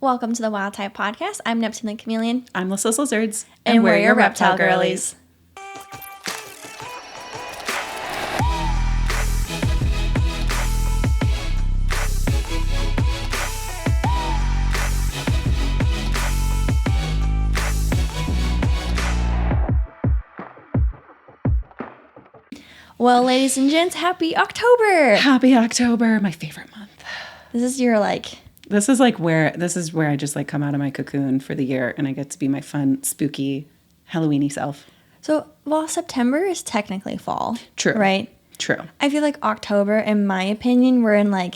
Welcome to the Wild Type Podcast. I'm Neptune the Chameleon. I'm Lyssa Lizards. And we're your Reptile Girlies. Well, ladies and gents, happy October. Happy October, my favorite month. This is your This is where I just come out of my cocoon for the year and I get to be my fun, spooky, Halloween-y self. So, while September is technically fall. True. Right? True. I feel like October, in my opinion, we're in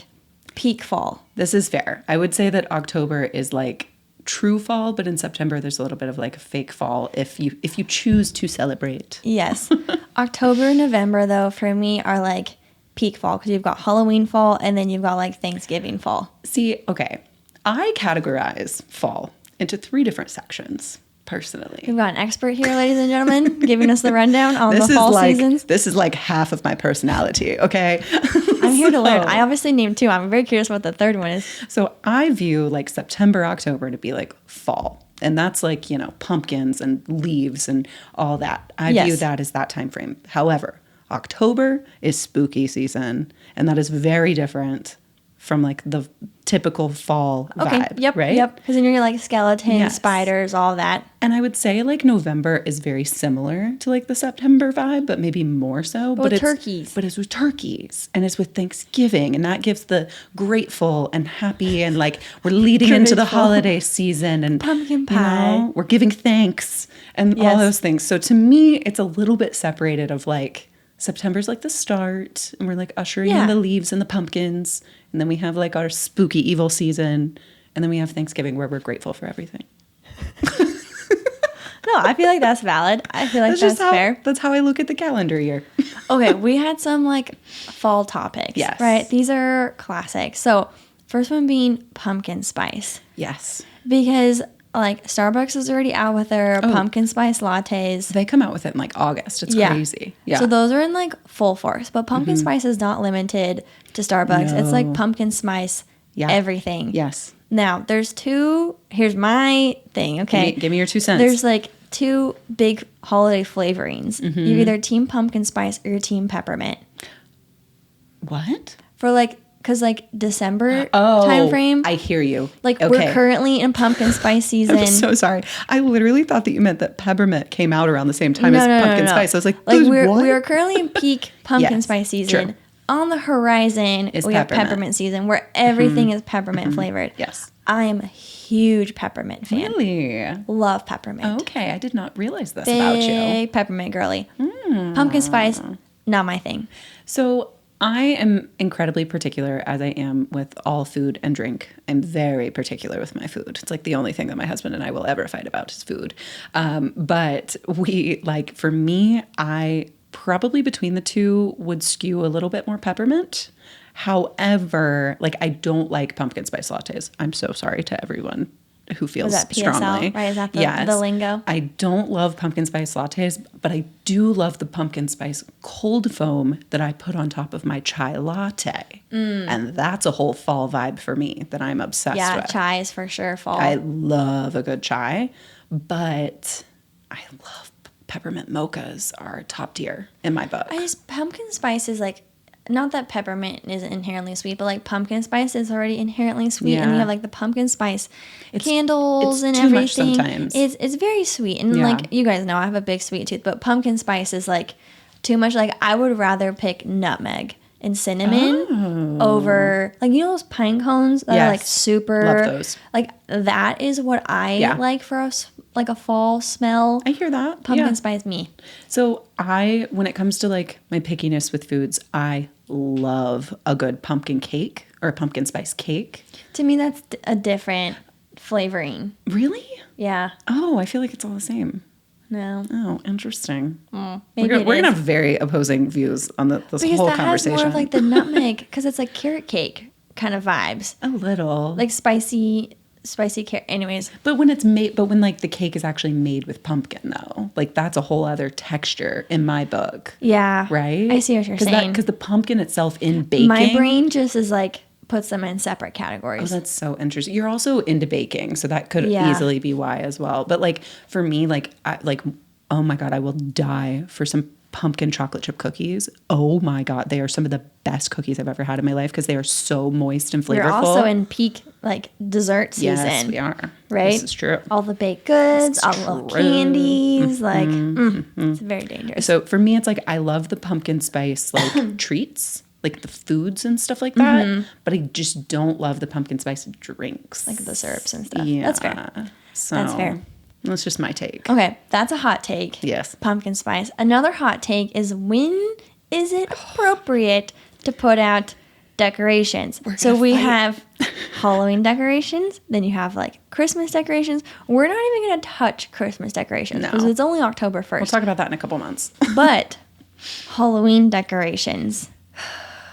peak fall. This is fair. I would say that October is true fall, but in September there's a little bit of a fake fall if you choose to celebrate. Yes. October and November, though, for me are peak fall because you've got Halloween fall and then you've got Thanksgiving fall. See, okay. I categorize fall into 3 different sections, personally. We've got an expert here, ladies and gentlemen, giving us the rundown on the fall seasons. This is half of my personality, okay? I'm here to learn. I obviously named 2. I'm very curious what the third one is. So I view September, October to be fall. And that's pumpkins and leaves and all that. I view that as that time frame. However, October is spooky season, and that is very different from the typical fall vibe, yep, right? Yep, because then you're skeletons, spiders, all that. And I would say November is very similar to the September vibe, but maybe more so. But turkeys. But it's with turkeys, and it's with Thanksgiving, and that gives the grateful and happy, and we're leading into the holiday season, and pumpkin pie. We're giving thanks and all those things. So to me, it's a little bit separated of September's the start, and we're ushering in the leaves and the pumpkins, and then we have our spooky evil season, and then we have Thanksgiving where we're grateful for everything. No, I feel that's valid. I feel that's fair. That's how I look at the calendar year. Okay, we had some fall topics. Yes. Right? These are classics. So first one being pumpkin spice. Yes. Because Starbucks is already out with their pumpkin spice lattes. They come out with it in August. It's crazy. Yeah. So those are in full force. But pumpkin spice is not limited to Starbucks. No. It's pumpkin spice everything. Yes. Now, there's 2. Here's my thing, okay? Give me your 2 cents. There's 2 big holiday flavorings. You're either team pumpkin spice or you're team peppermint. What? For because December time frame. I hear you. We're currently in pumpkin spice season. I'm so sorry. I literally thought that you meant that peppermint came out around the same time as pumpkin spice. I was we're currently in peak pumpkin spice season. True. On the horizon, we have peppermint season where everything is peppermint flavored. Yes. I am a huge peppermint fan. Really? Love peppermint. Okay, I did not realize this about you. Big peppermint girly. Pumpkin spice, not my thing. So I am incredibly particular, as I am with all food and drink. I'm very particular with my food. It's the only thing that my husband and I will ever fight about is food. But we, for me, I probably between the 2 would skew a little bit more peppermint. However, I don't like pumpkin spice lattes. I'm so sorry to everyone who feels that PSL, strongly. right? Is that the lingo? I don't love pumpkin spice lattes, but I do love the pumpkin spice cold foam that I put on top of my chai latte. And that's a whole fall vibe for me that I'm obsessed with. Yeah, chai is for sure fall. I love a good chai, but I love peppermint mochas are top tier in my book. Pumpkin spice is not that peppermint isn't inherently sweet, but pumpkin spice is already inherently sweet, and you have the pumpkin spice candles and everything. It's too much sometimes. It's very sweet, and you guys know I have a big sweet tooth, but pumpkin spice is too much. I would rather pick nutmeg and cinnamon over those pine cones that are super. Love those. That is what I like for us. A fall smell. I hear that. Pumpkin spice me. So when it comes to my pickiness with foods, I love a good pumpkin cake or a pumpkin spice cake. To me, that's a different flavoring. Really? Yeah. Oh, I feel it's all the same. No. Oh, interesting. Maybe we're gonna have very opposing views on this whole conversation. Because that has more of the nutmeg, because it's carrot cake kind of vibes. A little. Spicy carrot. Anyways. But when it's made, when the cake is actually made with pumpkin though, that's a whole other texture in my book. Yeah. Right? I see what you're saying. Because the pumpkin itself in baking. My brain just is puts them in separate Oh, categories. that's so interesting. You're also into baking, so that could easily be why as well. But like for me, oh my God, I will die for some pumpkin chocolate chip cookies. Oh my God, they are some of the best cookies I've ever had in my life because they are so moist and flavorful. We're also in peak like dessert season. Yes, we are. Right? This is true. All the baked goods, all the little candies, it's very dangerous. So for me, it's like I love the pumpkin spice like treats, like the foods and stuff like that. But I just don't love the pumpkin spice drinks, like the syrups and stuff. Yeah, that's fair. So That's fair. That's just my take. Okay, that's a hot take. Yes. Pumpkin spice. Another hot take is when is it appropriate to put out decorations? So we have Halloween decorations, then you have like Christmas decorations. We're not even going to touch Christmas decorations because it's only October 1st. We'll talk about that in a couple months. But Halloween decorations,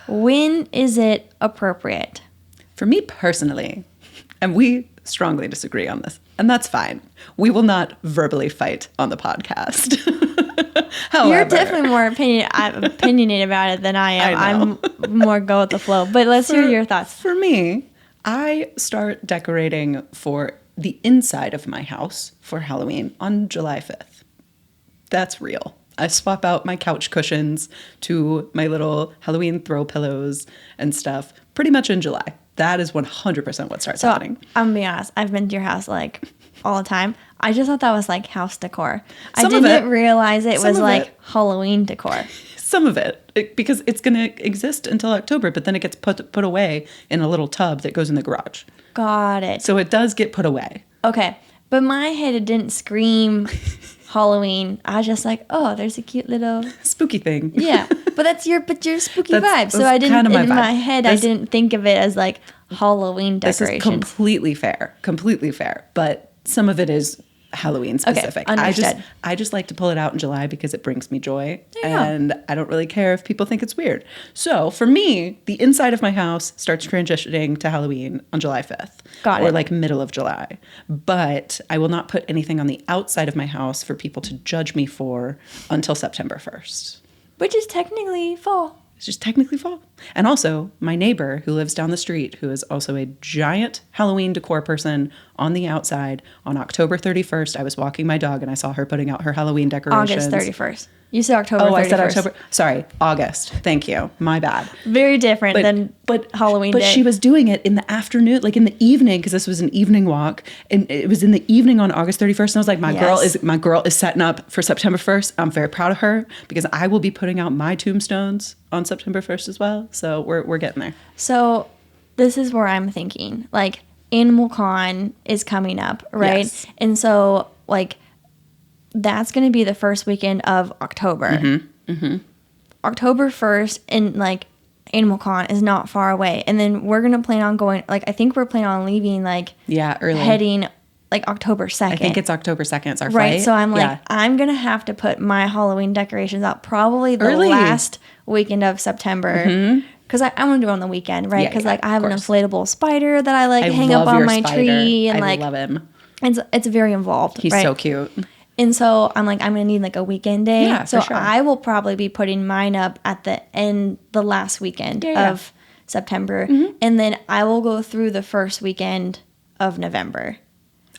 when is it appropriate? For me personally, and we strongly disagree on this, and that's fine. We will not verbally fight on the podcast. However, you're definitely more opinionated about it than I am. I'm more go with the flow. But let's hear your thoughts. For me, I start decorating for the inside of my house for Halloween on July 5th. That's real. I swap out my couch cushions to my little Halloween throw pillows and stuff pretty much in July. That is 100% what starts happening. I'm going to be honest. I've been to your house like all the time. I just thought that was like house decor. I didn't realize it was like Halloween decor. Some of it, because it's going to exist until October, but then it gets put away in a little tub that goes in the garage. Got it. So it does get put away. Okay. But my head, it didn't scream Halloween. I was just like, oh, there's a cute little spooky thing. Yeah. But your spooky vibe. So I didn't, in my head, I didn't think of it as like Halloween decorations. This is completely fair. Completely fair. But some of it is Halloween specific. Okay, understood. I just like to pull it out in July because it brings me joy. And I don't really care if people think it's weird. So for me, the inside of my house starts transitioning to Halloween on July 5th. Got it. Or like middle of July. But I will not put anything on the outside of my house for people to judge me for until September 1st. Which is technically fall. It's just technically fall. And also, my neighbor who lives down the street, who is also a giant Halloween decor person on the outside, on October 31st, I was walking my dog and I saw her putting out her Halloween decorations. August 31st. You said October 31st. Oh, I said October. Sorry, August. Thank you. My bad. Very different than Halloween day. But she was doing it in the afternoon, like in the evening, because this was an evening walk. And it was in the evening on August 31st. And I was like, my girl is setting up for September 1st. I'm very proud of her because I will be putting out my tombstones on September 1st as well. So we're getting there. So this is where I'm thinking. Like, Animal Con is coming up, right? Yes. And so, like, that's going to be the first weekend of October. Mm-hmm. Mm-hmm. October 1st and like Animal Con is not far away. And then we're going to plan on going, like, I think we're planning on leaving like early. Heading like October 2nd. I think it's October 2nd. It's our flight. Right. So I'm like, I'm going to have to put my Halloween decorations out probably the last weekend of September. Mm-hmm. Because I want to do it on the weekend, right? Because I have an inflatable spider that I hang up on my tree. And I love him. It's very involved. He's so cute. And so I'm like, I'm going to need like a weekend day. Yeah, so for sure. I will probably be putting mine up at the last weekend of September. Mm-hmm. And then I will go through the first weekend of November.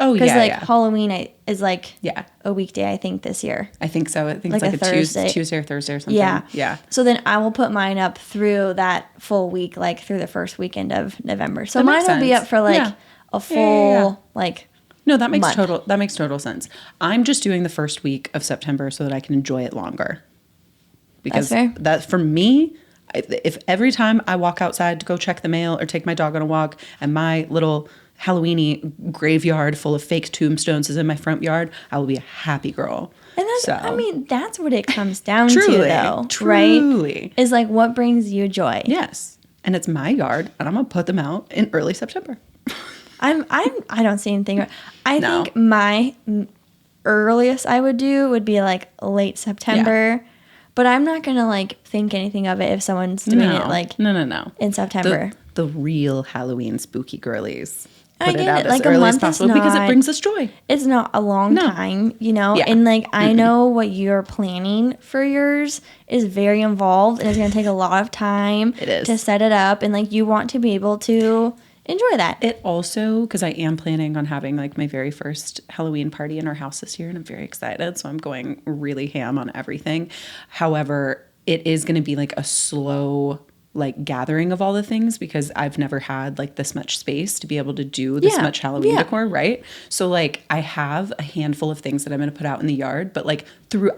Oh, yeah. Because Halloween is like a weekday, I think, this year. I think so. I think it's like a Tuesday or Thursday or something. Yeah. So then I will put mine up through that full week, like through the first weekend of November. So mine will be up for like a full like No, that makes month. total sense. I'm just doing the first week of September so that I can enjoy it longer. Because that for me, if every time I walk outside to go check the mail or take my dog on a walk and my little Halloween-y graveyard full of fake tombstones is in my front yard, I will be a happy girl. And that's what it comes down to, though. Truly. Right? Is like what brings you joy. Yes. And it's my yard, and I'm going to put them out in early September. I don't see anything. I think my earliest I would do would be like late September. Yeah. But I'm not going to like think anything of it if someone's doing it like no. in September. the real Halloween spooky girlies. I Put it get out it. as Like, a early as month is possible because it not- brings us joy. It's not a long time, you know? Yeah. And, like, I know what you're planning for yours is very involved and it's going to take a lot of time It is. to set it up. And, like, you want to be able to enjoy that. It also, because I am planning on having like my very first Halloween party in our house this year, and I'm very excited. So I'm going really ham on everything. However, it is going to be like a slow like gathering of all the things because I've never had like this much space to be able to do this much Halloween decor, right? So like I have a handful of things that I'm going to put out in the yard, but like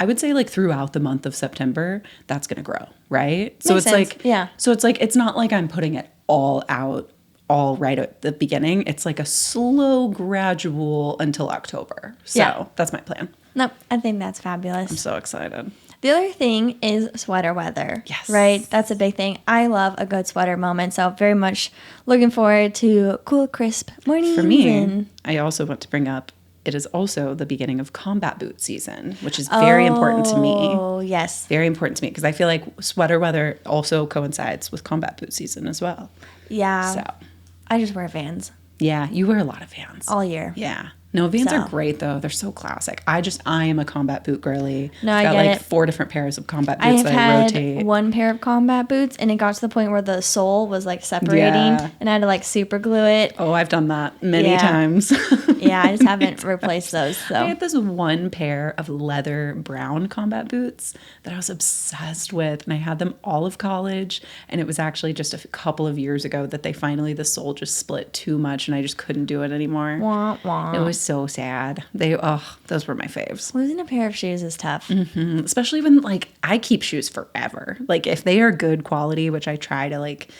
I would say like throughout the month of September, that's going to grow, right? So Makes it's sense. like, so it's like, it's not like I'm putting it all out all right at the beginning. It's like a slow gradual until October. So that's my plan. Nope, I think that's fabulous. I'm so excited. The other thing is sweater weather. Yes. Right? That's a big thing. I love a good sweater moment. So very much looking forward to cool, crisp mornings. For me, I also want to bring up, it is also the beginning of combat boot season, which is very important to me. Oh, yes. Very important to me because I feel like sweater weather also coincides with combat boot season as well. Yeah. So I just wear Vans yeah, you wear a lot of Vans. all year. Yeah. No, Vans are great though. They're so classic. I am a combat boot girly. No, I've I got get like it. 4 different pairs of combat I boots have that I had rotate. one pair of combat boots and it got to the point where the sole was like separating and I had to like super glue it. Oh, I've done that many times. Yeah, I just haven't replaced those. So I had this one pair of leather brown combat boots that I was obsessed with, and I had them all of college, and it was actually just a couple of years ago that the sole just split too much and I just couldn't do it anymore. Wah, wah. It was so sad. Those were my faves. Losing a pair of shoes is tough. Mm-hmm. Especially when like I keep shoes forever. Like if they are good quality, which I try to like,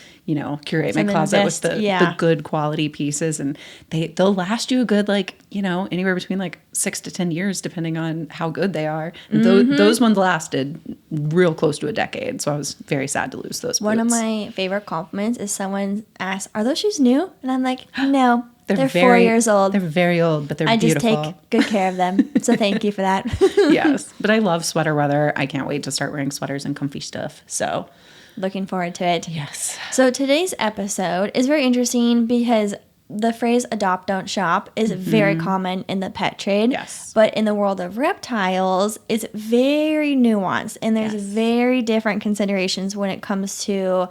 curate my closet with the good quality pieces, and they'll last you a good like, anywhere between like 6 to 10 years depending on how good they are. And those ones lasted real close to a decade, so I was very sad to lose those boots. One of my favorite compliments is someone asks, "Are those shoes new?" And I'm like, "No, they're 4 years old. They're very old, but they're beautiful. I just take good care of them." So thank you for that. Yes, but I love sweater weather. I can't wait to start wearing sweaters and comfy stuff. So looking forward to it. Yes. So today's episode is very interesting because the phrase adopt, don't shop is very common in the pet trade. Yes. But in the world of reptiles, it's very nuanced and there's very different considerations when it comes to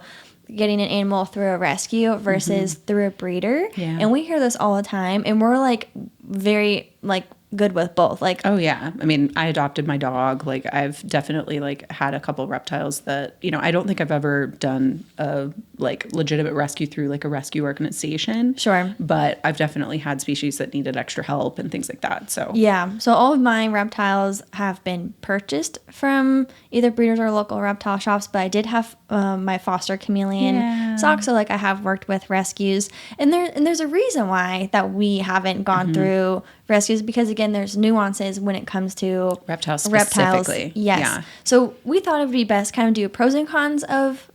getting an animal through a rescue versus through a breeder. Yeah. And we hear this all the time and we're like very like good with both. Like, oh yeah, I mean, I adopted my dog. Like I've definitely like had a couple reptiles that I don't think I've ever done a like legitimate rescue through like a rescue organization. Sure. But I've definitely had species that needed extra help and things like that. So yeah, so all of my reptiles have been purchased from either breeders or local reptile shops, but I did have my foster chameleon stock, so like I have worked with rescues, and there's a reason why that we haven't gone through rescues, because again there's nuances when it comes to reptiles specifically. Yes. Yeah. So we thought it would be best kind of do pros and cons of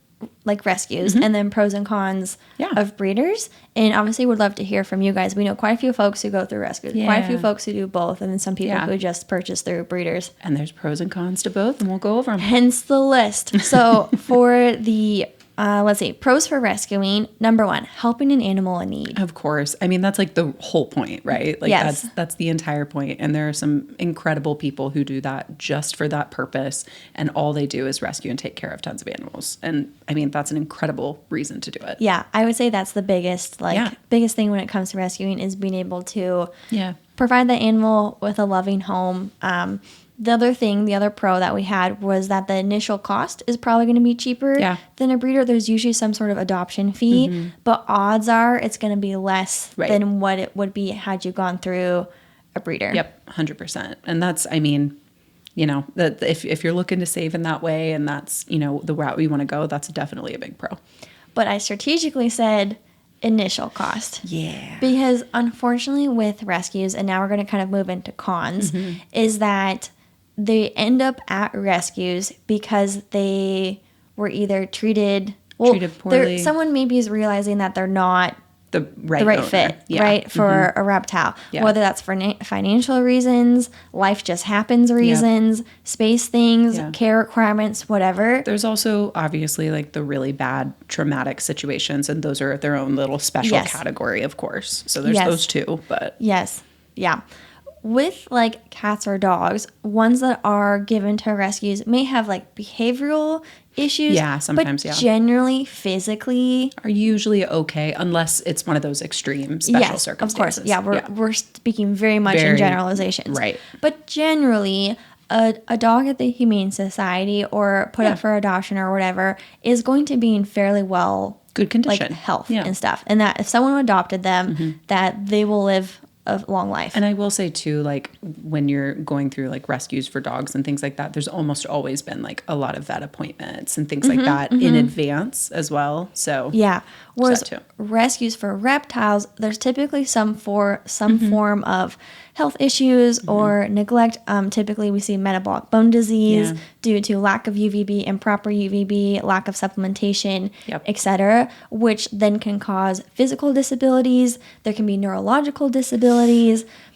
like rescues and then pros and cons of breeders, and obviously would love to hear from you guys. We know quite a few folks who go through rescues, quite a few folks who do both, and then some people who just purchase through breeders, and there's pros and cons to both, and we'll go over them, hence the list. So for the let's see, pros for rescuing. Number 1, helping an animal in need. Of course. I mean, that's like the whole point, right? Like that's the entire point. And there are some incredible people who do that just for that purpose. And all they do is rescue and take care of tons of animals. And I mean, that's an incredible reason to do it. Yeah. I would say that's the biggest thing when it comes to rescuing is being able to provide the animal with a loving home. The other pro that we had was that the initial cost is probably going to be cheaper than a breeder. There's usually some sort of adoption fee, but odds are it's going to be less than what it would be had you gone through a breeder. Yep, 100%. And that's, I mean, that if you're looking to save in that way and that's, the route you want to go, that's definitely a big pro. But I strategically said initial cost. Yeah. Because unfortunately with rescues, and now we're going to kind of move into cons, is that they end up at rescues because they were either treated poorly. Someone maybe is realizing that they're not the right owner. fit, right, for a reptile. Whether that's for financial reasons, life just happens reasons, space things, care requirements, whatever. There's also obviously like the really bad traumatic situations, and those are their own little special category, of course. So there's those too, but with like cats or dogs, ones that are given to rescues may have like behavioral issues. Yeah, sometimes, but generally, physically, are usually okay, unless it's one of those extreme special circumstances. Of course. We're speaking very much in generalizations. Right. But generally, a dog at the Humane Society or put up for adoption or whatever is going to be in fairly good condition, like health and stuff. And that if someone adopted them, that they will live a long life. And I will say too, like when you're going through like rescues for dogs and things like that, there's almost always been like a lot of vet appointments and things like that in advance as well. So whereas rescues for reptiles, there's typically some form of health issues or neglect. Typically we see metabolic bone disease due to lack of UVB, improper UVB, lack of supplementation, etc., which then can cause physical disabilities. There can be neurological disabilities.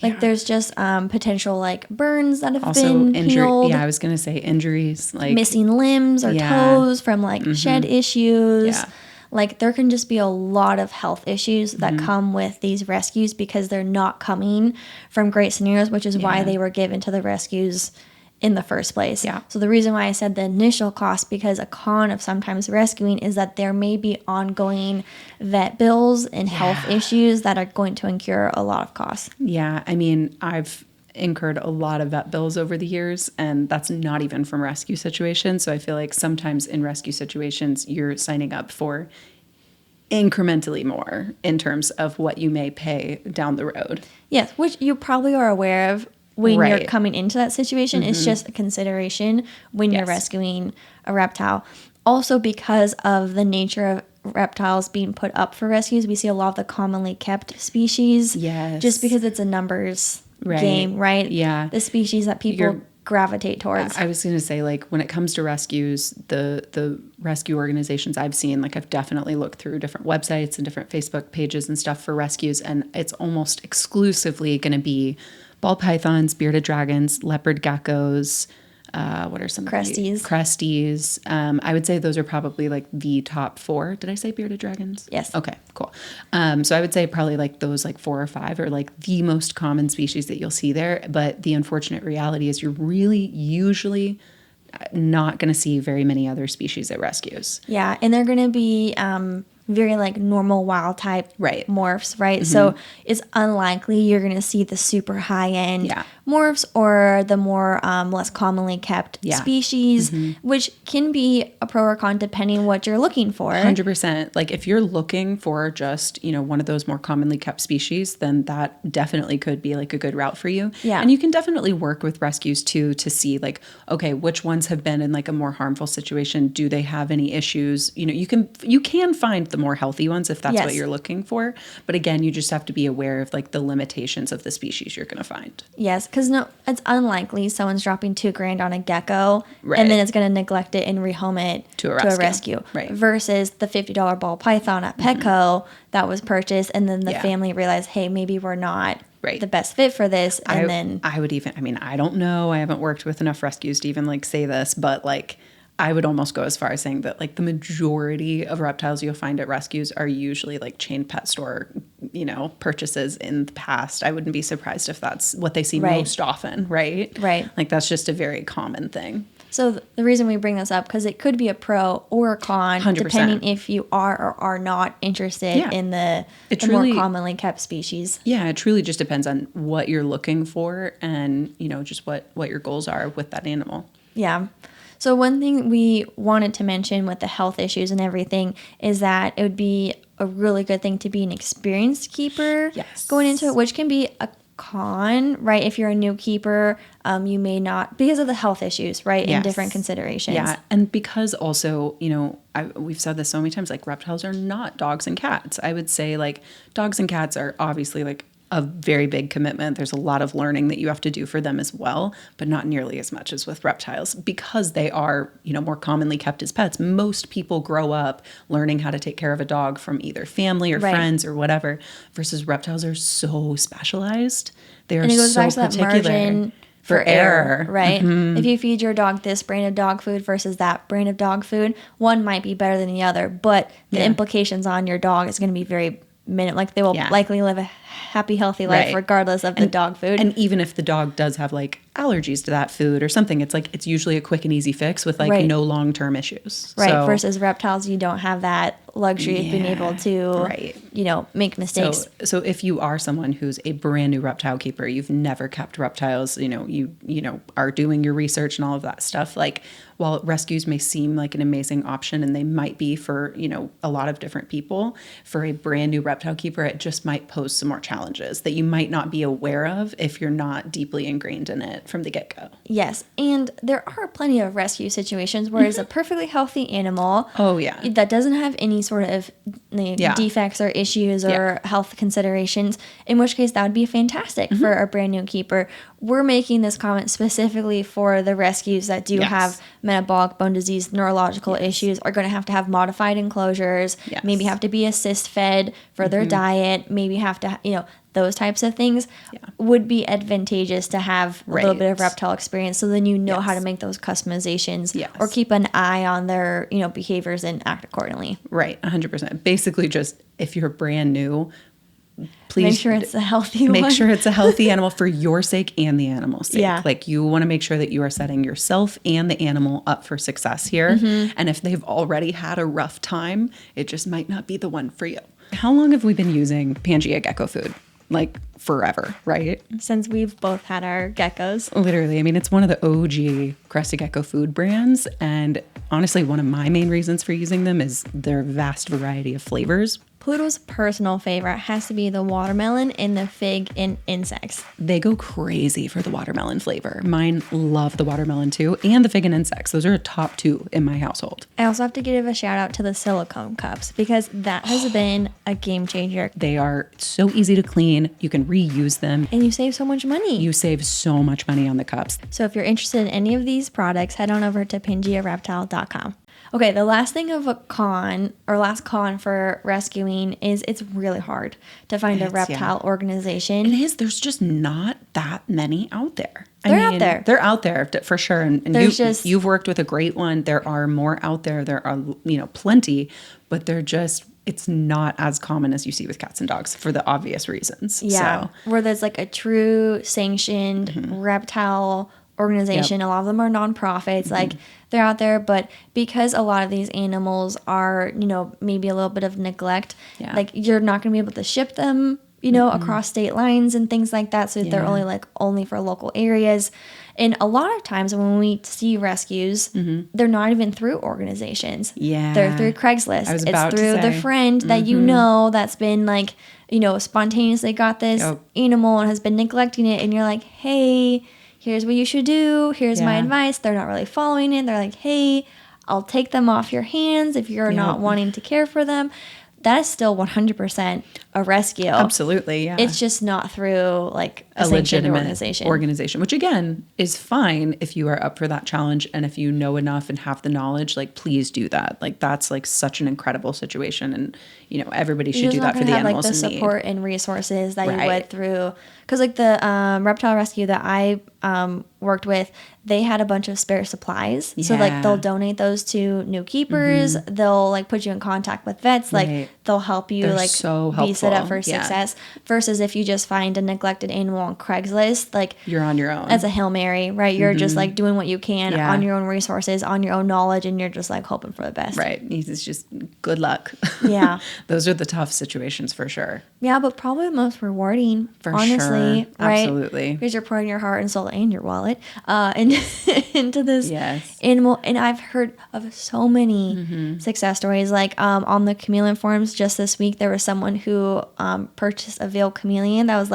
Like there's just potential like burns that have been healed. Yeah, I was going to say injuries. Like missing limbs or toes from like shed issues. Yeah. Like there can just be a lot of health issues that come with these rescues because they're not coming from great scenarios, which is why they were given to the rescues in the first place. Yeah. So the reason why I said the initial cost, because a con of sometimes rescuing is that there may be ongoing vet bills and health issues that are going to incur a lot of costs. Yeah. I mean, I've incurred a lot of vet bills over the years, and that's not even from rescue situations. So I feel like sometimes in rescue situations, you're signing up for incrementally more in terms of what you may pay down the road. Yes, which you probably are aware of when you're coming into that situation. It's just a consideration when you're rescuing a reptile. Also, because of the nature of reptiles being put up for rescues, we see a lot of the commonly kept species. Yes. Just because it's a numbers game, right? Yeah. The species that people gravitate towards. I was going to say, like, when it comes to rescues, the rescue organizations I've seen, like, I've definitely looked through different websites and different Facebook pages and stuff for rescues, and it's almost exclusively going to be ball pythons, bearded dragons, leopard geckos, what are some Cresties. Cresties. I would say those are probably like the top 4. Did I say bearded dragons? Yes. Okay, cool. So I would say probably like those like 4 or 5 are like the most common species that you'll see there. But the unfortunate reality is you're really usually not going to see very many other species at rescues. Yeah, and they're going to be very like normal wild type morphs, right? So it's unlikely you're going to see the super high end morphs or the more less commonly kept species, which can be a pro or con depending what you're looking for. 100%. Like if you're looking for just, you know, one of those more commonly kept species, then that definitely could be like a good route for you. Yeah. And you can definitely work with rescues too to see like, okay, which ones have been in like a more harmful situation? Do they have any issues? You know, you can find the more healthy ones if that's what you're looking for. But again, you just have to be aware of like the limitations of the species you're going to find. Yes, because it's unlikely someone's dropping $2,000 on a gecko and then it's going to neglect it and rehome it to a rescue. Right. Versus the $50 ball python at Petco that was purchased, and then the family realized, hey, maybe we're not the best fit for this. And I don't know. I haven't worked with enough rescues to even like say this, but like I would almost go as far as saying that like the majority of reptiles you'll find at rescues are usually like chain pet store, you know, purchases in the past. I wouldn't be surprised if that's what they see most often, right? Right. Like that's just a very common thing. So the reason we bring this up, because it could be a pro or a con, 100%. Depending if you are or are not interested in the more commonly kept species. Yeah, it truly just depends on what you're looking for and, you know, just what your goals are with that animal. Yeah. So one thing we wanted to mention with the health issues and everything is that it would be a really good thing to be an experienced keeper going into it, which can be a con, right? If you're a new keeper, you may not, because of the health issues, right? And different considerations. Yeah, and because also, you know, we've said this so many times, like reptiles are not dogs and cats. I would say like dogs and cats are obviously like a very big commitment. There's a lot of learning that you have to do for them as well, but not nearly as much as with reptiles because they are, more commonly kept as pets. Most people grow up learning how to take care of a dog from either family or friends or whatever, versus reptiles are so specialized. They are so particular. For error, right? Mm-hmm. If you feed your dog this brand of dog food versus that brand of dog food, one might be better than the other, but the implications on your dog is going to be very minute. Like they will likely live a happy, healthy life regardless of the dog food. And even if the dog does have like allergies to that food or something, it's usually a quick and easy fix with like no long-term issues. Right. So, versus reptiles, you don't have that luxury of being able to, make mistakes. So if you are someone who's a brand new reptile keeper, you've never kept reptiles, you are doing your research and all of that stuff, like while rescues may seem like an amazing option and they might be for, a lot of different people, for a brand new reptile keeper, it just might pose some more challenges that you might not be aware of if you're not deeply ingrained in it from the get-go. Yes. And there are plenty of rescue situations where it's a perfectly healthy animal. Oh, yeah. That doesn't have any sort of defects or issues or health considerations, in which case that would be fantastic for a brand new keeper. We're making this comment specifically for the rescues that do have metabolic, bone disease, neurological issues, are going to have modified enclosures, maybe have to be assist fed for their diet, maybe have to, those types of things would be advantageous to have a little bit of reptile experience. So then how to make those customizations or keep an eye on their, behaviors and act accordingly. Right. 100%. Basically just if you're brand new, please make sure it's a healthy one. Make sure it's a healthy animal for your sake and the animal's sake. Yeah. Like you want to make sure that you are setting yourself and the animal up for success here. And if they've already had a rough time, it just might not be the one for you. How long have we been using Pangea gecko food? Like forever, right? Since we've both had our geckos. Literally. I mean, it's one of the OG crested gecko food brands. And honestly, one of my main reasons for using them is their vast variety of flavors. Pluto's personal favorite has to be the watermelon and the fig and insects. They go crazy for the watermelon flavor. Mine love the watermelon too, and the fig and insects. Those are a top two in my household. I also have to give a shout out to the silicone cups because that has been a game changer. They are so easy to clean. You can reuse them. And you save so much money. You save so much money on the cups. So if you're interested in any of these products, head on over to PangeaReptile.com. Okay, the last thing of last con for rescuing is it's really hard to find a reptile organization. It is. There's just not that many out there. They're out there. They're out there for sure. And you've worked with a great one. There are more out there. There are, plenty, but it's not as common as you see with cats and dogs for the obvious reasons. Yeah, so. Where there's like a true sanctioned reptile organization. A lot of them are nonprofits. Like they're out there, but because a lot of these animals are, maybe a little bit of neglect, like you're not going to be able to ship them, across state lines and things like that. So they're only for local areas. And a lot of times when we see rescues, they're not even through organizations. Yeah. They're through Craigslist. It's through the friend that that's been spontaneously got this animal and has been neglecting it. And you're like, hey, here's what you should do. Here's my advice. They're not really following it. They're like, hey, I'll take them off your hands if you're not wanting to care for them. That is still 100% a rescue. Absolutely, yeah. It's just not through a legitimate organization, which again is fine if you are up for that challenge and if you know enough and have the knowledge. Please do that. That's such an incredible situation, and everybody should do that for the animals in need. The support and resources that you would through, because the reptile rescue that I worked with, they had a bunch of spare supplies. So they'll donate those to new keepers. They'll put you in contact with vets. They'll help you be set up for success. Versus if you just find a neglected animal on Craigslist, you're on your own. That's a Hail Mary, right? You're just doing what you can on your own resources, on your own knowledge, and you're just hoping for the best. Right. It's just good luck. Yeah. Those are the tough situations for sure. Yeah, but probably the most rewarding, honestly, right? Absolutely. Because you're pouring your heart and soul and your wallet into this animal. And I've heard of so many success stories. On the Chameleon forums just this week, there was someone who purchased a veiled chameleon that was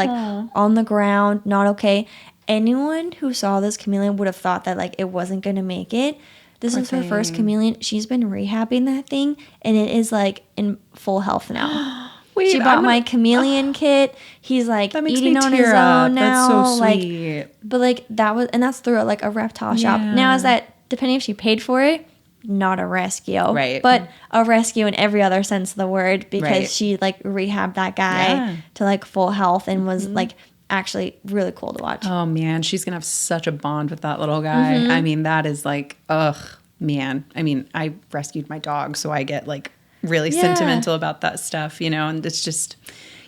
on the ground, not okay. Anyone who saw this chameleon would have thought that it wasn't going to make it. This is her first chameleon. She's been rehabbing that thing, and it is in full health now. She bought my Chameleon kit. He's like eating on his own now. That's so sweet. Like, but like that's through like a reptile shop. Now is that depending if she paid for it, not a rescue, right? But a rescue in every other sense of the word, because she like rehabbed that guy to like full health and was like actually really cool to watch. Oh man, she's gonna have such a bond with that little guy. I mean, that is like, ugh, man. I mean, I rescued my dog, so I get like really sentimental about that stuff, you know, and it's just,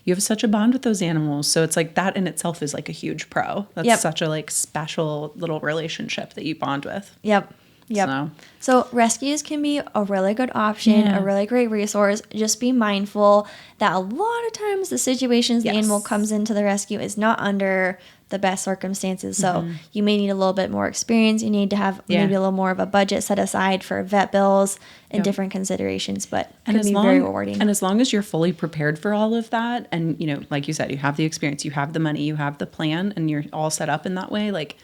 you have such a bond with those animals. So it's like that in itself is like a huge pro. That's such a like special little relationship that you bond with. Yep. So rescues can be a really good option, a really great resource. Just be mindful that a lot of times the situations the animal comes into the rescue is not under the best circumstances. So you may need a little bit more experience. You need to have maybe a little more of a budget set aside for vet bills and different considerations, but it can be very rewarding. And as long as you're fully prepared for all of that, and, you know, like you said, you have the experience, you have the money, you have the plan, and you're all set up in that way, like,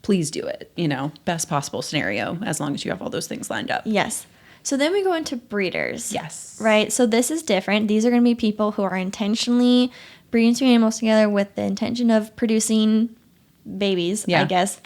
please do it, you know, best possible scenario, as long as you have all those things lined up. Yes. So then we go into breeders. Yes. Right? So this is different. These are going to be people who are intentionally breeding two animals together with the intention of producing babies, I guess.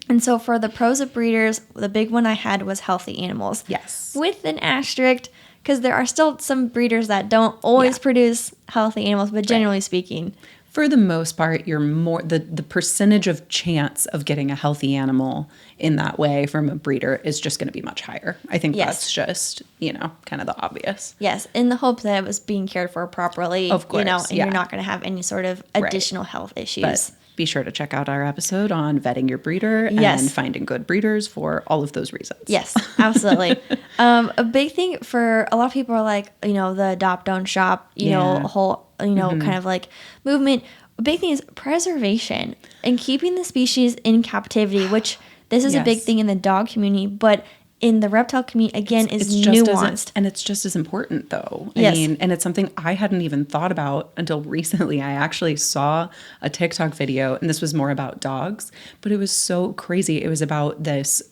And so for the pros of breeders, the big one I had was healthy animals. Yes. With an asterisk, because there are still some breeders that don't always produce healthy animals, but generally speaking, for the most part, you're more the percentage of chance of getting a healthy animal in that way from a breeder is just going to be much higher. I think that's just, you know, kind of the obvious. Yes, in the hope that it was being cared for properly, of course, you know, and you're not going to have any sort of additional health issues. But be sure to check out our episode on vetting your breeder and finding good breeders for all of those reasons. Yes, absolutely. A big thing for a lot of people are like, you know, the adopt, don't shop, you know, whole, you know, kind of like movement. A big thing is preservation and keeping the species in captivity, which this is a big thing in the dog community, but in the reptile community, again, is nuanced. And it's just as important, though. I mean, and it's something I hadn't even thought about until recently. I actually saw a TikTok video, and this was more about dogs, but it was so crazy. It was about this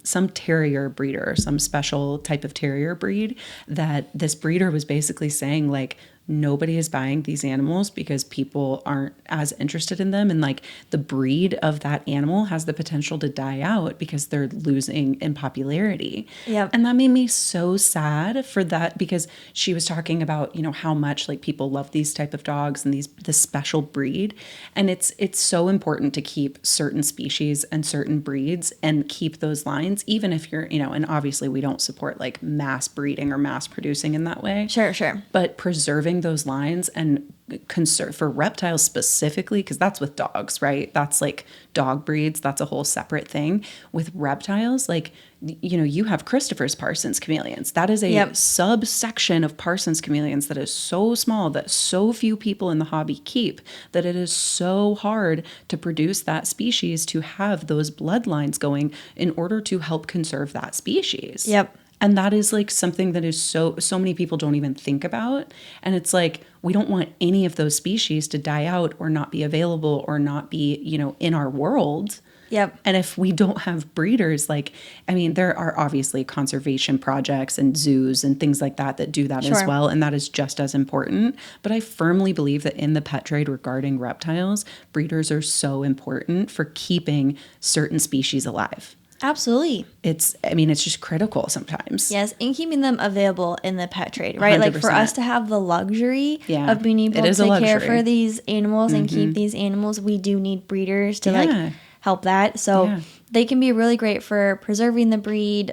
some terrier breeder, some special type of terrier breed, that this breeder was basically saying, like, nobody is buying these animals because people aren't as interested in them. And like the breed of that animal has the potential to die out because they're losing in popularity. Yep. And that made me so sad for that, because she was talking about, you know, how much like people love these type of dogs and this special breed. And it's so important to keep certain species and certain breeds and keep those lines, even if you're, you know, and obviously we don't support like mass breeding or mass producing in that way. Sure. But preserving those lines and conserve for reptiles specifically, because that's with dogs, right? That's like dog breeds. That's a whole separate thing. With reptiles, like, you know, you have Christopher's Parsons chameleons. That is a subsection of Parsons chameleons that is so small that so few people in the hobby keep, that it is so hard to produce that species, to have those bloodlines going in order to help conserve that species. Yep. And that is like something that is so many people don't even think about. And it's like, we don't want any of those species to die out or not be available or not be, you know, in our world. Yep. And if we don't have breeders, like, I mean, there are obviously conservation projects and zoos and things like that that do that as well. And that is just as important. But I firmly believe that in the pet trade regarding reptiles, breeders are so important for keeping certain species alive. Absolutely. It's just critical sometimes. Yes, and keeping them available in the pet trade, right? 100%. Like for us to have the luxury of being able to care for these animals and keep these animals, we do need breeders to like help that. So they can be really great for preserving the breed,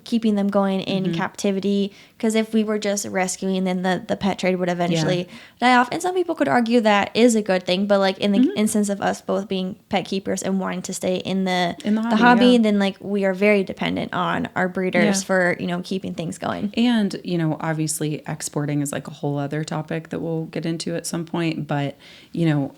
keeping them going in captivity. Because if we were just rescuing, then the pet trade would eventually die off. And some people could argue that is a good thing. But like in the instance of us both being pet keepers and wanting to stay in the hobby, then like we are very dependent on our breeders for, you know, keeping things going. And, you know, obviously exporting is like a whole other topic that we'll get into at some point. But, you know,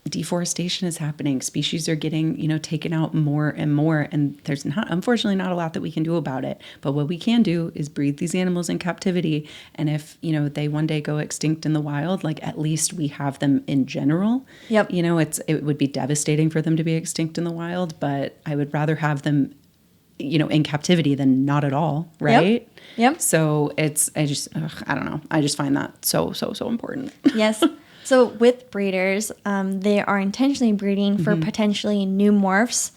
deforestation is happening. Species are getting, you know, taken out more and more. And there's unfortunately not a lot that we can do about it. But what we can do is breed these animals in captivity. And if, you know, they one day go extinct in the wild, like at least we have them in general. Yep. You know, it would be devastating for them to be extinct in the wild, but I would rather have them in captivity than not at all. Right. Yep. So I don't know. I just find that so important. Yes. So with breeders, they are intentionally breeding for potentially new morphs,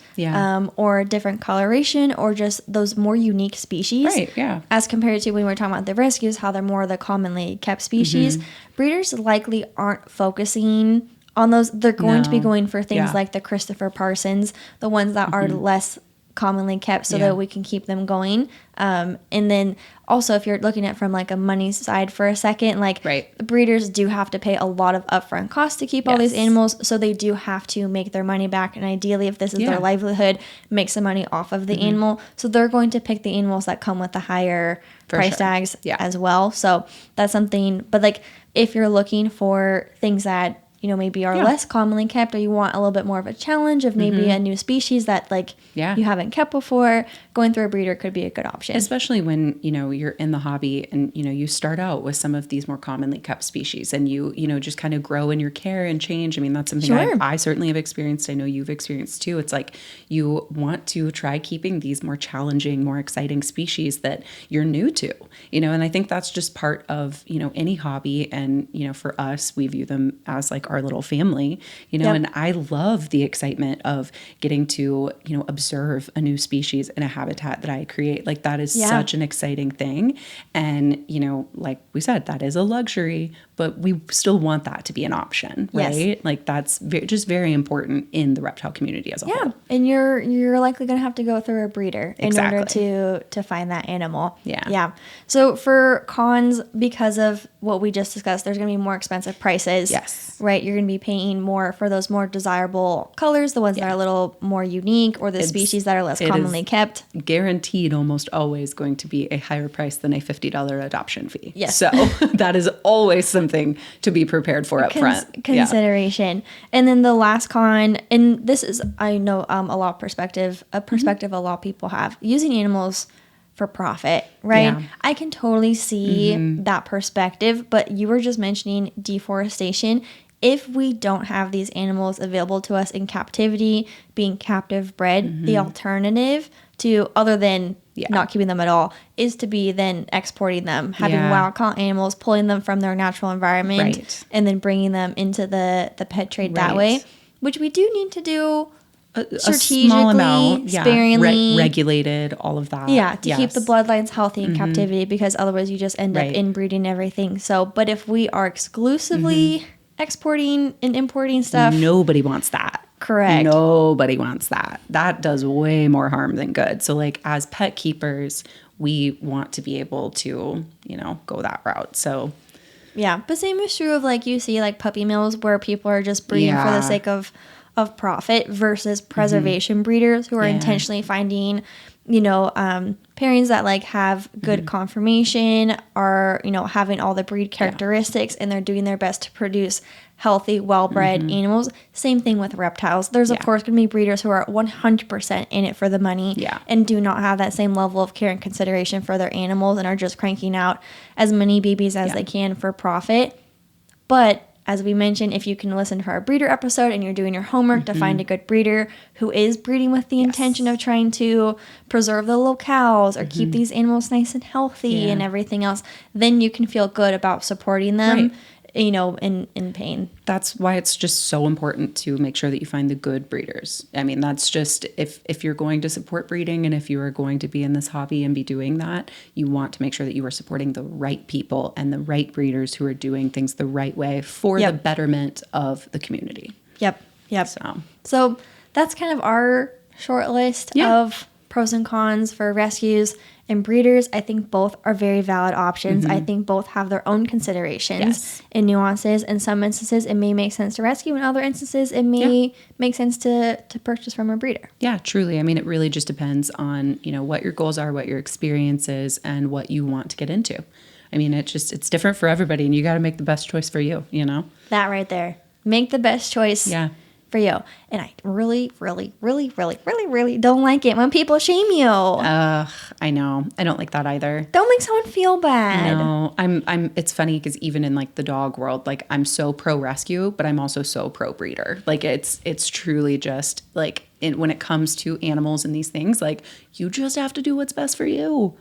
or different coloration, or just those more unique species. Right, yeah. As compared to when we were talking about the rescues, how they're more the commonly kept species. Breeders likely aren't focusing on those. They're going to be going for things like the Christopher Parsons, the ones that are less commonly kept, so that we can keep them going. And then also, if you're looking at from like a money side for a second, like breeders do have to pay a lot of upfront costs to keep all these animals, so they do have to make their money back. And ideally, if this is their livelihood, make some money off of the animal. So they're going to pick the animals that come with the higher price tags as well. So that's something. But like, if you're looking for things that maybe are less commonly kept, or you want a little bit more of a challenge of maybe a new species that like you haven't kept before, going through a breeder could be a good option. Especially when, you're in the hobby and, you start out with some of these more commonly kept species and you just kind of grow in your care and change. I mean, that's something I certainly have experienced. I know you've experienced too. It's like you want to try keeping these more challenging, more exciting species that you're new to, and I think that's just part of, any hobby. And, for us, we view them as like our little family, and I love the excitement of getting to, observe a new species in a habitat that I create. Like that is such an exciting thing. And, like we said, that is a luxury, but we still want that to be an option, right? Like that's just very important in the reptile community as a whole. And you're likely going to have to go through a breeder in order to find that animal. Yeah. So for cons, because of what we just discussed, there's going to be more expensive prices. Yes. Right? You're going to be paying more for those more desirable colors, the ones that are a little more unique, or the species that are less commonly kept. Guaranteed almost always going to be a higher price than a $50 adoption fee. Yes. So that is always something to be prepared for up front. Consideration. And then the last con, and this is, I know, a lot of perspective a lot of people have, using animals for profit, right? I can totally see that perspective, but you were just mentioning deforestation. If we don't have these animals available to us in captivity, being captive bred, the alternative to, other than not keeping them at all, is to be then exporting them, having wild caught animals, pulling them from their natural environment, and then bringing them into the pet trade that way, which we do need to do strategically, a small amount, sparingly, regulated, all of that. To keep the bloodlines healthy in captivity, because otherwise you just end up inbreeding everything. So, but if we are exclusively exporting and importing stuff, nobody wants that. Correct. Nobody wants that. That does way more harm than good. So like as pet keepers, we want to be able to, go that route. So but same is true of like, you see like puppy mills where people are just breeding for the sake of profit, versus preservation breeders who are intentionally finding, pairings that like have good conformation, are, having all the breed characteristics, and they're doing their best to produce healthy, well-bred animals. Same thing with reptiles. There's of course going to be breeders who are 100% in it for the money and do not have that same level of care and consideration for their animals, and are just cranking out as many babies as they can for profit. But as we mentioned, if you can listen to our breeder episode and you're doing your homework to find a good breeder who is breeding with the intention of trying to preserve the locales or keep these animals nice and healthy and everything else, then you can feel good about supporting them, in pain. That's why it's just so important to make sure that you find the good breeders. I mean, that's just, if you're going to support breeding and if you are going to be in this hobby and be doing that, you want to make sure that you are supporting the right people and the right breeders who are doing things the right way for the betterment of the community. Yep. So that's kind of our short list of pros and cons for rescues and breeders. I think both are very valid options. I think both have their own considerations and nuances. In some instances, it may make sense to rescue. In other instances, it may make sense to purchase from a breeder. Yeah, truly. I mean, it really just depends on, what your goals are, what your experience is, and what you want to get into. I mean, it's different for everybody, and you got to make the best choice for you, That right there. Make the best choice. for you. And I really, really, really, really, really, really don't like it when people shame you. I know. I don't like that either. Don't make someone feel bad. No, it's funny because even in like the dog world, like I'm so pro rescue, but I'm also so pro breeder. Like it's truly just like when it comes to animals and these things, like you just have to do what's best for you.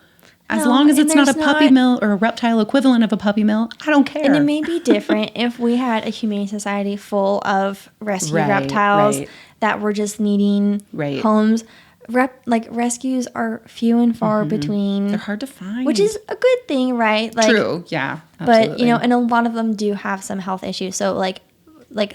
As long as it's not a puppy mill or a reptile equivalent of a puppy mill, I don't care. And it may be different if we had a humane society full of rescue reptiles that were just needing homes. Rescues are few and far between. They're hard to find. Which is a good thing, right? Like, true, yeah. Absolutely. But, you know, and a lot of them do have some health issues. So, like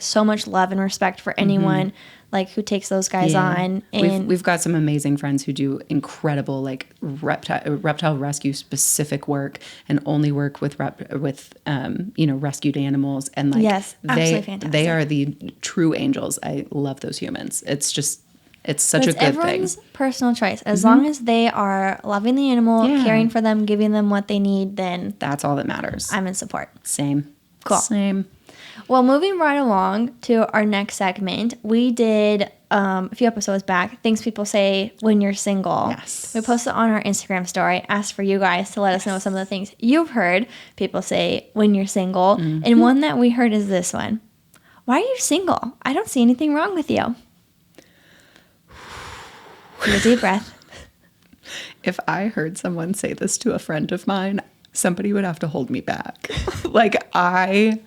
so much love and respect for anyone like who takes those guys on. And we've got some amazing friends who do incredible like reptile rescue specific work and only work with rescued animals, and like absolutely fantastic. They are the true angels. I love those humans. It's such a good everyone's thing. Personal choice. As long as they are loving the animal, caring for them, giving them what they need, then that's all that matters. I'm in support. Same. Cool. Same. Well, moving right along to our next segment, we did a few episodes back, things people say when you're single. Yes. We posted on our Instagram story, asked for you guys to let us know some of the things you've heard people say when you're single. And one that we heard is this one. Why are you single? I don't see anything wrong with you. Take a deep breath. If I heard someone say this to a friend of mine, somebody would have to hold me back. Like I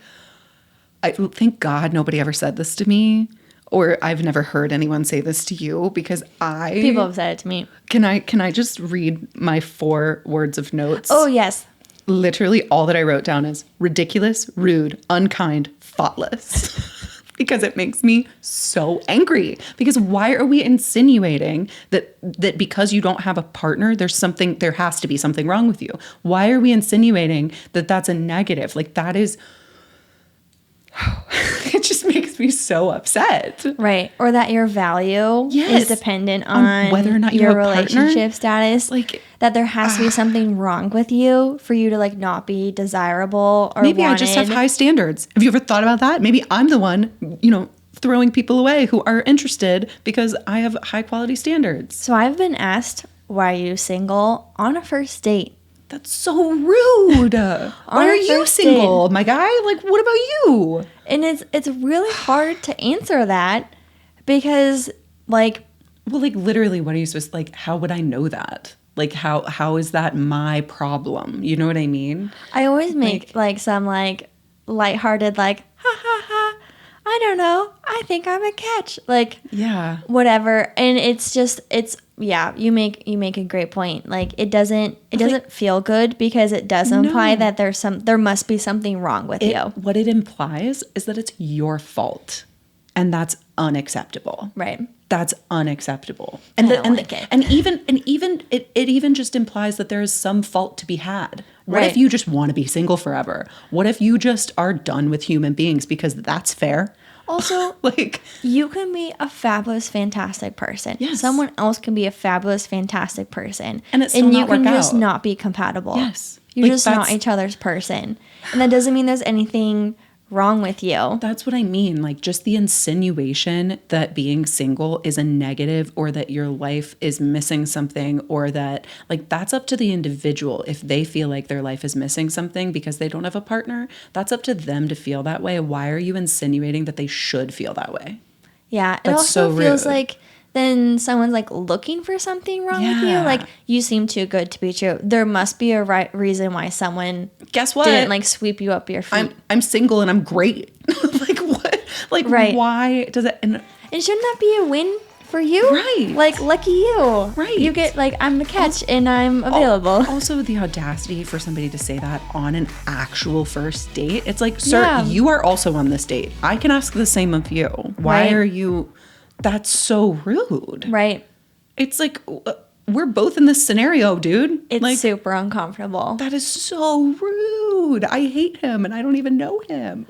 thank God nobody ever said this to me, or I've never heard anyone say this to you, because people have said it to me. Can I just read my 4 words of notes? Oh, yes. Literally all that I wrote down is ridiculous, rude, unkind, thoughtless. Because it makes me so angry. Because why are we insinuating that because you don't have a partner, there has to be something wrong with you? Why are we insinuating that that's a negative? Like that is, it just makes me so upset. Right. Or that your value is dependent on whether or not your have a relationship partner. Status. Like that there has to be something wrong with you for you to like not be desirable or maybe wanted. I just have high standards. Have you ever thought about that? Maybe I'm the one, throwing people away who are interested because I have high quality standards. So I've been asked, why are you single on a first date? That's so rude. Why are you single, my guy? Like, what about you? And it's really hard to answer that because, like... Well, like, literally, what are you supposed to... Like, how would I know that? Like, how is that my problem? You know what I mean? I always make, like some, like, lighthearted, like, ha, ha, ha. I don't know. I think I'm a catch. Like, yeah, whatever. And it's just, you make a great point. Like, it doesn't feel good because it does imply that there must be something wrong with you. What it implies is that it's your fault, and that's unacceptable. Right. That's unacceptable. And it even just implies that there is some fault to be had. What if you just want to be single forever? What if you just are done with human beings because that's fair? Also, like, you can be a fabulous, fantastic person. Yes. Someone else can be a fabulous, fantastic person. And it's still not you can work just out. Not be compatible. Yes. You're just not each other's person. And that doesn't mean there's anything wrong with you. That's what I mean. Like, just the insinuation that being single is a negative, or that your life is missing something, or that, like, that's up to the individual. If they feel like their life is missing something because they don't have a partner, that's up to them to feel that way. Why are you insinuating that they should feel that way? Yeah. It also feels like then someone's like looking for something wrong with you. Like, you seem too good to be true. There must be a right reason why someone didn't like sweep you up your feet. I'm single and I'm great. Like, what? Like, why does it? And shouldn't that be a win for you? Right. Like, lucky you. Right. You get like, I'm the catch and I'm available. Also, the audacity for somebody to say that on an actual first date. It's like, sir, you are also on this date. I can ask the same of you. Why are you... That's so rude. Right. It's like, we're both in this scenario, dude. It's like, super uncomfortable. That is so rude. I hate him and I don't even know him.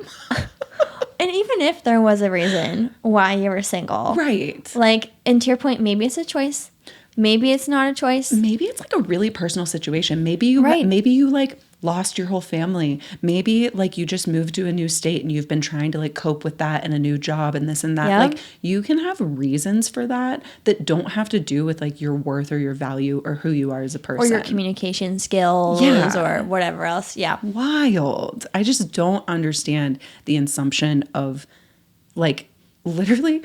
And even if there was a reason why you were single. Right. Like, and to your point, maybe it's a choice. Maybe it's not a choice. Maybe it's like a really personal situation. Maybe you like lost your whole family. Maybe like you just moved to a new state and you've been trying to like cope with that and a new job and this and that. Yep. Like you can have reasons for that don't have to do with like your worth or your value or who you are as a person. Or your communication skills or whatever else. Yeah. Wild. I just don't understand the assumption of like literally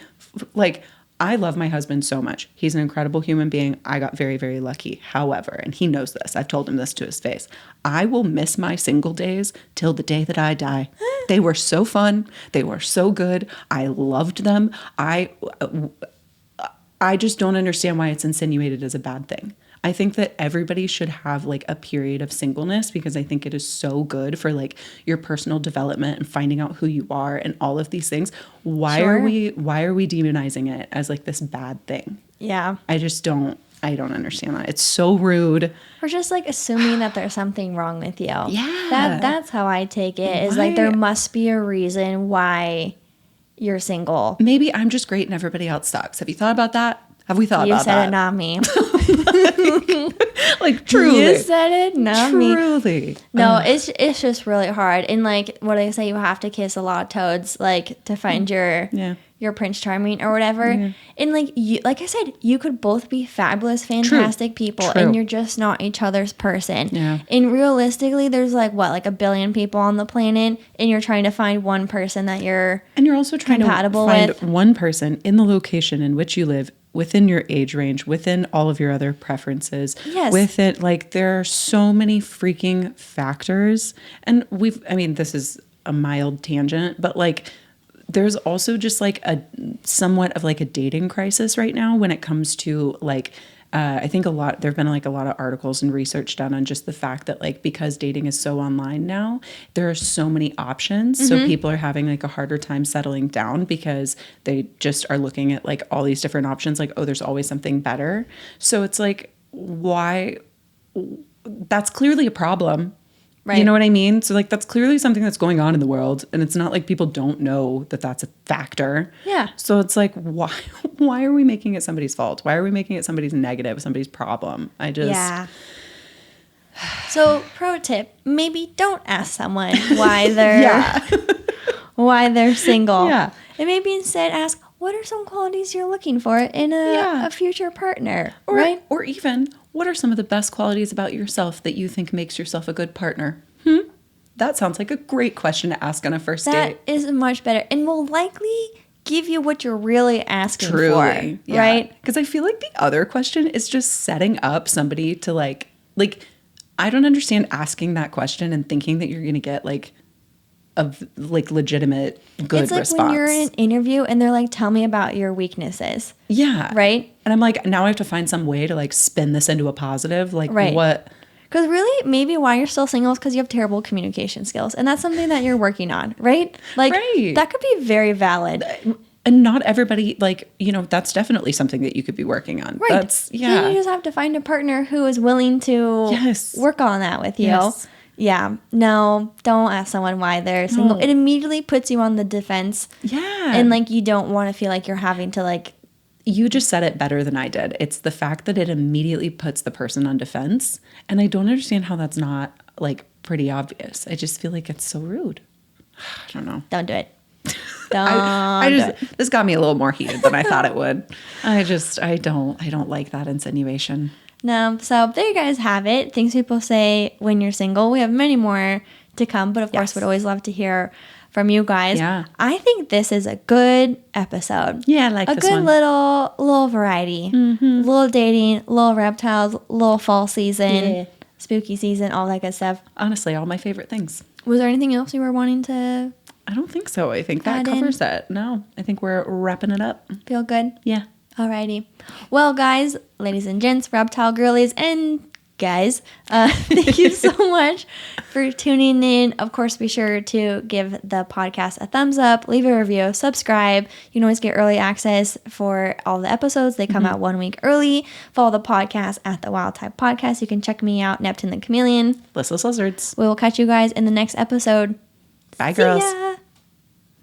like I love my husband so much. He's an incredible human being. I got very, very lucky. However, and he knows this, I've told him this to his face, I will miss my single days till the day that I die. They were so fun. They were so good. I loved them. I just don't understand why it's insinuated as a bad thing. I think that everybody should have like a period of singleness because I think it is so good for like your personal development and finding out who you are and all of these things. Why are we demonizing it as like this bad thing? Yeah. I don't understand that. It's so rude. Or just like assuming that there's something wrong with you. Yeah. That's how I take it. Is like there must be a reason why you're single. Maybe I'm just great and everybody else sucks. Have you thought about that? Have we thought about that? You said it, not me. like truly. You said it, not me. Truly. No, it's just really hard. And like what do they say? You have to kiss a lot of toads like to find your Prince Charming or whatever. Yeah. And like you, like I said, you could both be fabulous, fantastic people, and you're just not each other's person. Yeah. And realistically, there's like what, like 1 billion people on the planet, and you're trying to find one person that you're also trying to find one person in the location in which you live, within your age range, within all of your other preferences. Yes. With it, like there are so many freaking factors. And this is a mild tangent, but like there's also just like a somewhat of like a dating crisis right now when it comes to like, I think there have been like a lot of articles and research done on just the fact that like, because dating is so online now, there are so many options. Mm-hmm. So people are having like a harder time settling down because they just are looking at like all these different options. Like, oh, there's always something better. So it's like, why? That's clearly a problem. Right. You know what I mean? So like that's clearly something that's going on in the world, and it's not like people don't know that that's a factor. Yeah. So it's like why are we making it somebody's fault? Why are we making it somebody's negative, somebody's problem? Yeah. So pro tip, maybe don't ask someone why they're why they're single. Yeah. And maybe instead ask, what are some qualities you're looking for in a future partner? Right? Or even, what are some of the best qualities about yourself that you think makes yourself a good partner? That sounds like a great question to ask on a first date. That is much better and will likely give you what you're really asking for. Yeah. Right? Because I feel like the other question is just setting up somebody to like, I don't understand asking that question and thinking that you're going to get like a legitimate good response. It's like when you're in an interview and they're like, tell me about your weaknesses. Yeah. Right? And I'm like, now I have to find some way to like spin this into a positive. Like what? Because really, maybe why you're still single is because you have terrible communication skills. And that's something that you're working on, right? Like, that could be very valid. And not everybody, like, that's definitely something that you could be working on. Right. You just have to find a partner who is willing to work on that with you. Yes. Yeah. No, don't ask someone why they're single. No. It immediately puts you on the defense. Yeah. And, like, you don't want to feel like you're having to, like... You just said it better than I did. It's the fact that it immediately puts the person on defense. And I don't understand how that's not, like, pretty obvious. I just feel like it's so rude. I don't know. Don't do it. This got me a little more heated than I thought it would. I don't like that insinuation. No. So there you guys have it. Things people say when you're single. We have many more to come, but of course we'd always love to hear from you guys. Yeah. I think this is a good episode. Yeah, I like this one. A good little variety. Mm-hmm. Little dating, little reptiles, little fall season, spooky season, all that good stuff. Honestly, all my favorite things. Was there anything else you were wanting to... I don't think so. I think that covers it. No, I think we're wrapping it up. Feel good? Yeah. Alrighty. Well, guys, ladies and gents, reptile girlies, and guys, thank you so much for tuning in. Of course, be sure to give the podcast a thumbs up, leave a review, subscribe. You can always get early access for all the episodes. They come out 1 week early. Follow the podcast at The Wild Type Podcast. You can check me out, Neptune the Chameleon. Listless Lizards. We will catch you guys in the next episode. Bye, girls. See ya.